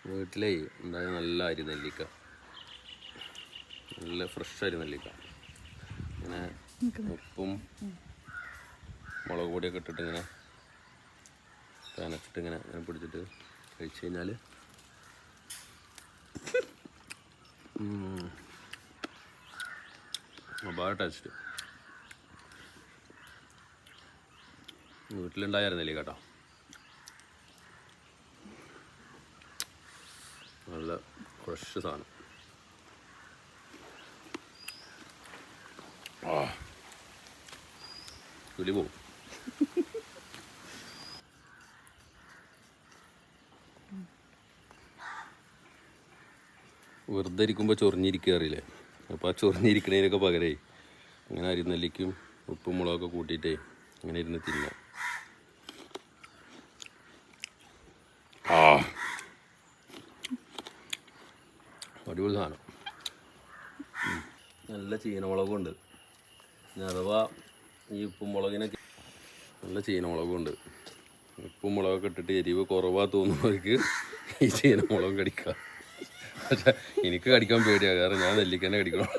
വീട്ടിലേ ഉണ്ടായ നല്ല അരി നെല്ലിക്ക, നല്ല ഫ്രഷ് അരി നെല്ലിക്ക. ഇങ്ങനെ ഉപ്പും മുളക് പൊടിയൊക്കെ ഇട്ടിട്ട് ഇങ്ങനെ നനച്ചിട്ട് ഇങ്ങനെ പിടിച്ചിട്ട് കഴിച്ച് കഴിഞ്ഞാൽ അപാര ടേസ്റ്റ്. വീട്ടിലുണ്ടായിരുന്നില്ലേ കേട്ടോ, നല്ല ഫ്രഷ് സാധനം. തൊലി പോവും. വെറുതെ ഇരിക്കുമ്പോൾ ചൊറിഞ്ഞിരിക്കുക അറിയില്ലേ, അപ്പോൾ ആ ചൊറിഞ്ഞിരിക്കണതിനൊക്കെ പകരേ അങ്ങനെ അരിനെല്ലിക്കും ഉപ്പും മുളകൊക്കെ കൂട്ടിയിട്ടേ അങ്ങനെ ഇരുന്ന് തിന്നാം. അടിപൊളി സാധനം. നല്ല ചീനമുളകുണ്ട്. അഥവാ ഈ ഉപ്പും മുളകിനൊക്കെ നല്ല ചീനമുളകുണ്ട്. ഉപ്പും മുളകൊക്കെ ഇട്ടിട്ട് എരിവ് കുറവാ തോന്നുന്നവർക്ക് ഈ ചീനമുളക് കടിക്കാം. പക്ഷെ എനിക്ക് കടിക്കാൻ പേടിയാണ്, കാരണം ഞാൻ നെല്ലിക്കന്നെ കടിക്കണം.